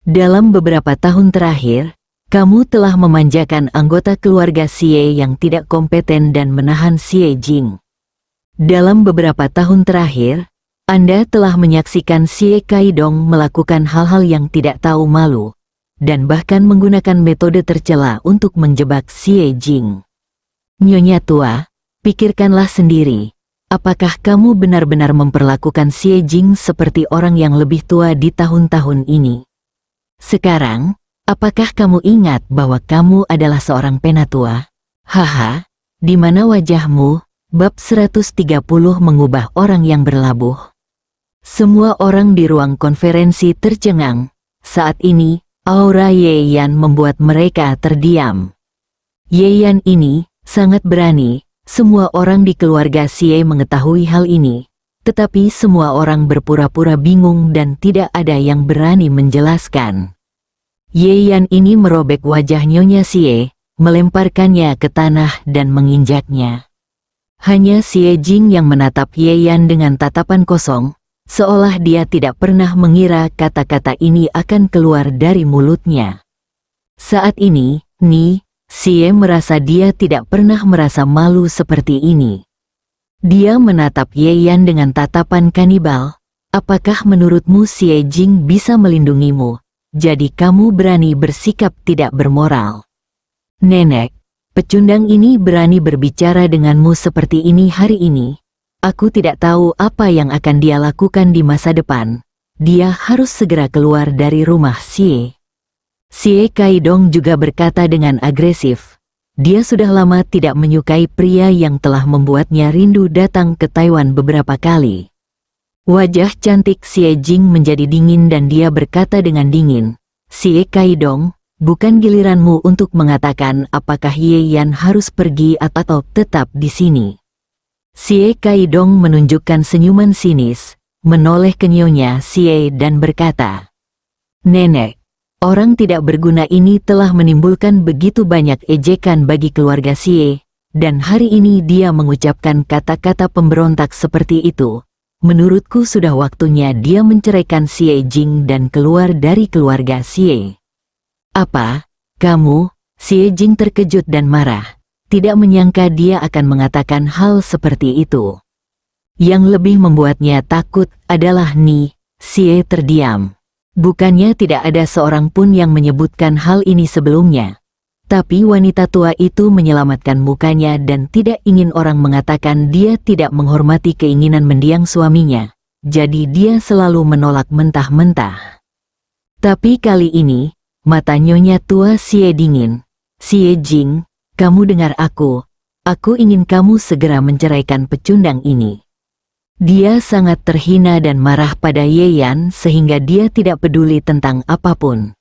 Dalam beberapa tahun terakhir, kamu telah memanjakan anggota keluarga Xie yang tidak kompeten dan menahan Xie Jing. Dalam beberapa tahun terakhir, Anda telah menyaksikan Xie Kaidong melakukan hal-hal yang tidak tahu malu, dan bahkan menggunakan metode tercela untuk menjebak Xie Jing. Nyonya tua, pikirkanlah sendiri, apakah kamu benar-benar memperlakukan Xie Jing seperti orang yang lebih tua di tahun-tahun ini? Sekarang, apakah kamu ingat bahwa kamu adalah seorang penatua? Haha, di mana wajahmu? Bab 130 mengubah orang yang berlabuh. Semua orang di ruang konferensi tercengang. Saat ini, aura Yeyan membuat mereka terdiam. Yeyan ini sangat berani. Semua orang di keluarga Xie mengetahui hal ini. Tetapi semua orang berpura-pura bingung dan tidak ada yang berani menjelaskan. Yeyan ini merobek wajah Nyonya Xie, melemparkannya ke tanah dan menginjaknya. Hanya Xie Jing yang menatap Yeyan dengan tatapan kosong, seolah dia tidak pernah mengira kata-kata ini akan keluar dari mulutnya. Saat ini, Ni, Xie merasa dia tidak pernah merasa malu seperti ini. Dia menatap Ye Yan dengan tatapan kanibal. Apakah menurutmu Xie Jing bisa melindungimu? Jadi kamu berani bersikap tidak bermoral. Nenek, pecundang ini berani berbicara denganmu seperti ini hari ini. Aku tidak tahu apa yang akan dia lakukan di masa depan. Dia harus segera keluar dari rumah Xie. Xie Kaidong juga berkata dengan agresif. Dia sudah lama tidak menyukai pria yang telah membuatnya rindu datang ke Taiwan beberapa kali. Wajah cantik Xie Jing menjadi dingin dan dia berkata dengan dingin, Xie Kaidong, bukan giliranmu untuk mengatakan apakah Ye Yan harus pergi atau tetap di sini. Xie Kaidong menunjukkan senyuman sinis, menoleh ke nyonya Xie dan berkata, Nenek, orang tidak berguna ini telah menimbulkan begitu banyak ejekan bagi keluarga Xie, dan hari ini dia mengucapkan kata-kata pemberontak seperti itu. Menurutku sudah waktunya dia menceraikan Xie Jing dan keluar dari keluarga Xie. Apa? Kamu? Xie Jing terkejut dan marah. Tidak menyangka dia akan mengatakan hal seperti itu. Yang lebih membuatnya takut adalah Ni, Xie terdiam. Bukannya tidak ada seorang pun yang menyebutkan hal ini sebelumnya. Tapi wanita tua itu menyelamatkan mukanya dan tidak ingin orang mengatakan dia tidak menghormati keinginan mendiang suaminya. Jadi dia selalu menolak mentah-mentah. Tapi kali ini, mata nyonya tua Xie dingin. Xie Jing, kamu dengar aku. Aku ingin kamu segera menceraikan pecundang ini. Dia sangat terhina dan marah pada Ye Yan sehingga dia tidak peduli tentang apapun.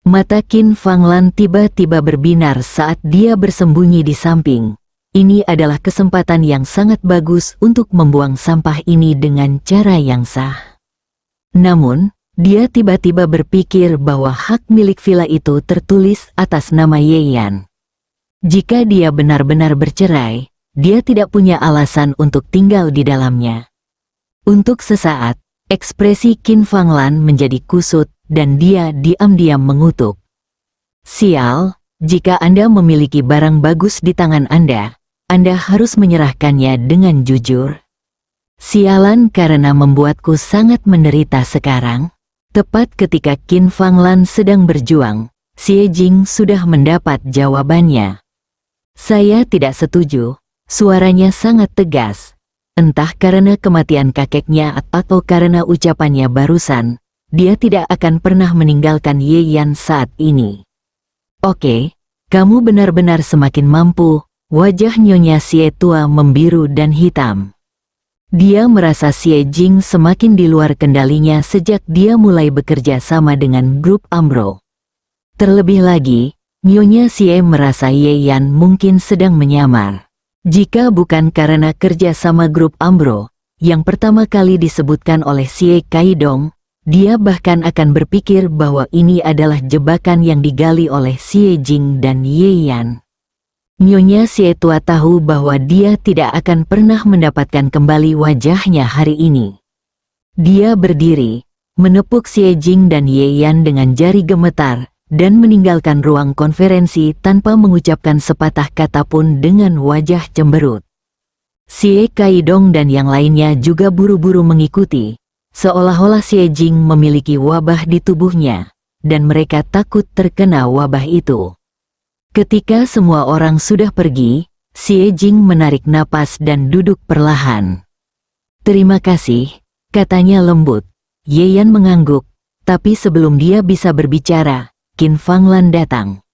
Mata Qin Fanglan tiba-tiba berbinar saat dia bersembunyi di samping. Ini adalah kesempatan yang sangat bagus untuk membuang sampah ini dengan cara yang sah. Namun, dia tiba-tiba berpikir bahwa hak milik villa itu tertulis atas nama Ye Yan. Jika dia benar-benar bercerai, dia tidak punya alasan untuk tinggal di dalamnya. Untuk sesaat, ekspresi Qin Fanglan menjadi kusut, dan dia diam-diam mengutuk. Sial, jika Anda memiliki barang bagus di tangan Anda harus menyerahkannya dengan jujur. Sialan karena membuatku sangat menderita sekarang. Tepat ketika Qin Fanglan sedang berjuang, Xie Jing sudah mendapat jawabannya. Saya tidak setuju, suaranya sangat tegas. Entah karena kematian kakeknya atau karena ucapannya barusan, dia tidak akan pernah meninggalkan Ye Yan saat ini. Oke, kamu benar-benar semakin mampu. Wajah nyonya Xie tua membiru dan hitam. Dia merasa Xie Jing semakin di luar kendalinya sejak dia mulai bekerja sama dengan grup Ambro. Terlebih lagi, nyonya Xie merasa Ye Yan mungkin sedang menyamar. Jika bukan karena kerja sama grup Ambro, yang pertama kali disebutkan oleh Xie Kaidong, dia bahkan akan berpikir bahwa ini adalah jebakan yang digali oleh Xie Jing dan Ye Yan. Nyonya Xie tua tahu bahwa dia tidak akan pernah mendapatkan kembali wajahnya hari ini. Dia berdiri, menepuk Xie Jing dan Ye Yan dengan jari gemetar, dan meninggalkan ruang konferensi tanpa mengucapkan sepatah kata pun dengan wajah cemberut. Xie Kaidong dan yang lainnya juga buru-buru mengikuti. Seolah-olah Xie Jing memiliki wabah di tubuhnya, dan mereka takut terkena wabah itu. Ketika semua orang sudah pergi, Xie Jing menarik napas dan duduk perlahan. Terima kasih, katanya lembut. Ye Yan mengangguk, tapi sebelum dia bisa berbicara, Qin Fanglan datang.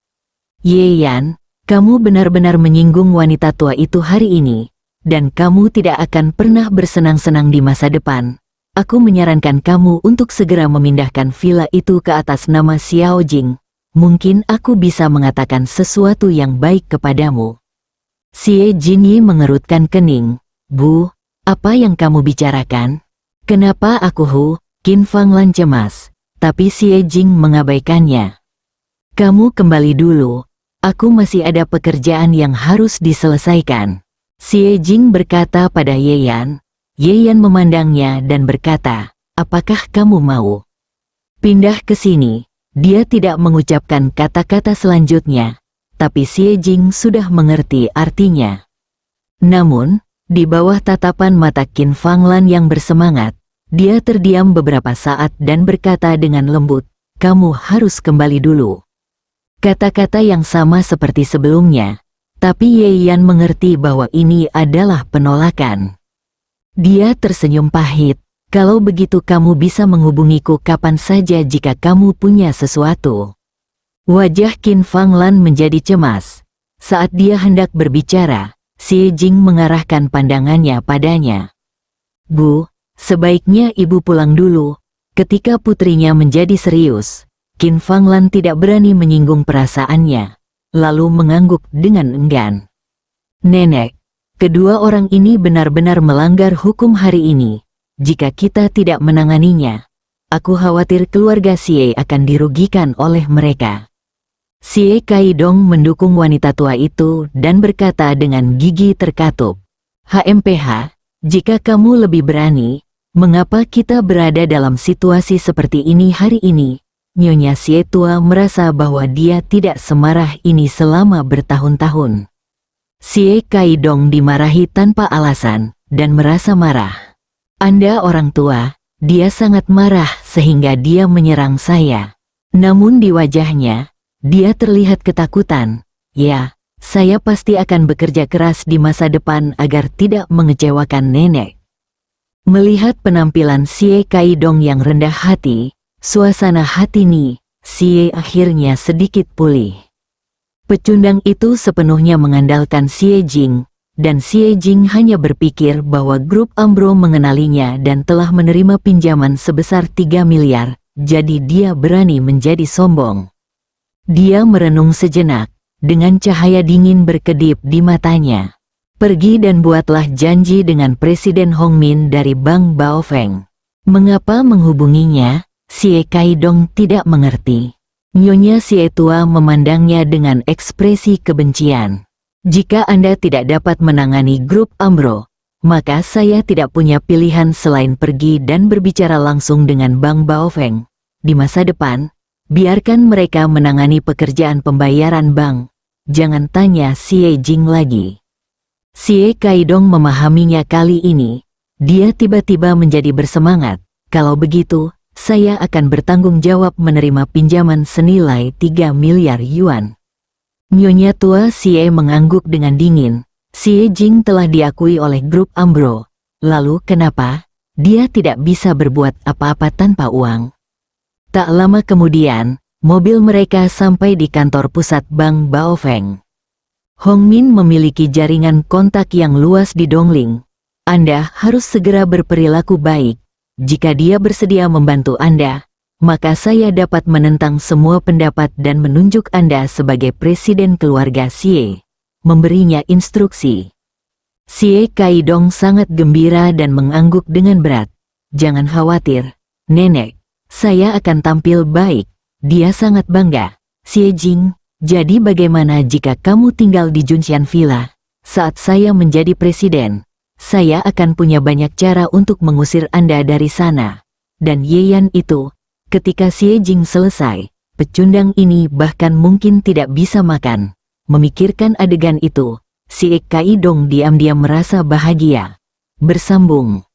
Ye Yan, kamu benar-benar menyinggung wanita tua itu hari ini, dan kamu tidak akan pernah bersenang-senang di masa depan. Aku menyarankan kamu untuk segera memindahkan villa itu ke atas nama Xiao Jing. Mungkin aku bisa mengatakan sesuatu yang baik kepadamu. Xie Jinyi mengerutkan kening. Bu, apa yang kamu bicarakan? Kenapa aku Qin Fanglan cemas, tapi Xie Jing mengabaikannya. Kamu kembali dulu, aku masih ada pekerjaan yang harus diselesaikan. Xie Jing berkata pada Ye Yan. Ye Yan memandangnya dan berkata, apakah kamu mau pindah ke sini? Dia tidak mengucapkan kata-kata selanjutnya, tapi Xie Jing sudah mengerti artinya. Namun, di bawah tatapan mata Qin Fanglan yang bersemangat, dia terdiam beberapa saat dan berkata dengan lembut, "Kamu harus kembali dulu." Kata-kata yang sama seperti sebelumnya, tapi Ye Yan mengerti bahwa ini adalah penolakan. Dia tersenyum pahit, "Kalau begitu kamu bisa menghubungiku kapan saja jika kamu punya sesuatu." Wajah Qin Fanglan menjadi cemas. Saat dia hendak berbicara, Xie Jing mengarahkan pandangannya padanya. "Bu, sebaiknya ibu pulang dulu." Ketika putrinya menjadi serius, Qin Fanglan tidak berani menyinggung perasaannya, lalu mengangguk dengan enggan. "Nenek, kedua orang ini benar-benar melanggar hukum hari ini. Jika kita tidak menanganinya, aku khawatir keluarga Xie akan dirugikan oleh mereka." Xie Kaidong mendukung wanita tua itu dan berkata dengan gigi terkatup, "HMPH, jika kamu lebih berani, mengapa kita berada dalam situasi seperti ini hari ini?" Nyonya Xie tua merasa bahwa dia tidak semarah ini selama bertahun-tahun. Xie Kaidong dimarahi tanpa alasan dan merasa marah. "Anda orang tua, dia sangat marah sehingga dia menyerang saya." Namun di wajahnya, dia terlihat ketakutan. "Ya, saya pasti akan bekerja keras di masa depan agar tidak mengecewakan nenek." Melihat penampilan Xie Kaidong yang rendah hati, suasana hati Xie akhirnya sedikit pulih. Pecundang itu sepenuhnya mengandalkan Xie Jing, dan Xie Jing hanya berpikir bahwa grup Ambro mengenalinya dan telah menerima pinjaman sebesar 3 miliar, jadi dia berani menjadi sombong. Dia merenung sejenak, dengan cahaya dingin berkedip di matanya. "Pergi dan buatlah janji dengan Presiden Hongmin dari Bank Baofeng." Mengapa menghubunginya? Xie Kaidong tidak mengerti. Nyonya Xie tua memandangnya dengan ekspresi kebencian. "Jika Anda tidak dapat menangani grup Ambro, maka saya tidak punya pilihan selain pergi dan berbicara langsung dengan Bank Baofeng. Di masa depan, biarkan mereka menangani pekerjaan pembayaran bank. Jangan tanya Xie Jing lagi." Xie Kaidong memahaminya kali ini. Dia tiba-tiba menjadi bersemangat. "Kalau begitu, saya akan bertanggung jawab menerima pinjaman senilai 3 miliar yuan." Nyonya tua Xie mengangguk dengan dingin. Xie Jing telah diakui oleh grup Ambro. Lalu kenapa dia tidak bisa berbuat apa-apa tanpa uang? Tak lama kemudian, mobil mereka sampai di kantor pusat Bank Baofeng. Hongmin memiliki jaringan kontak yang luas di Dongling. Anda harus segera berperilaku baik. Jika dia bersedia membantu Anda, maka saya dapat menentang semua pendapat dan menunjuk Anda sebagai presiden keluarga Xie. Memberinya instruksi. Xie Kaidong sangat gembira dan mengangguk dengan berat. "Jangan khawatir, nenek. Saya akan tampil baik." Dia sangat bangga. "Xie Jing, jadi bagaimana jika kamu tinggal di Junxian Villa? Saat saya menjadi presiden, saya akan punya banyak cara untuk mengusir Anda dari sana." Dan Ye Yan itu, ketika Xie Jing selesai, pecundang ini bahkan mungkin tidak bisa makan. Memikirkan adegan itu, Xie Kaidong diam-diam merasa bahagia. Bersambung.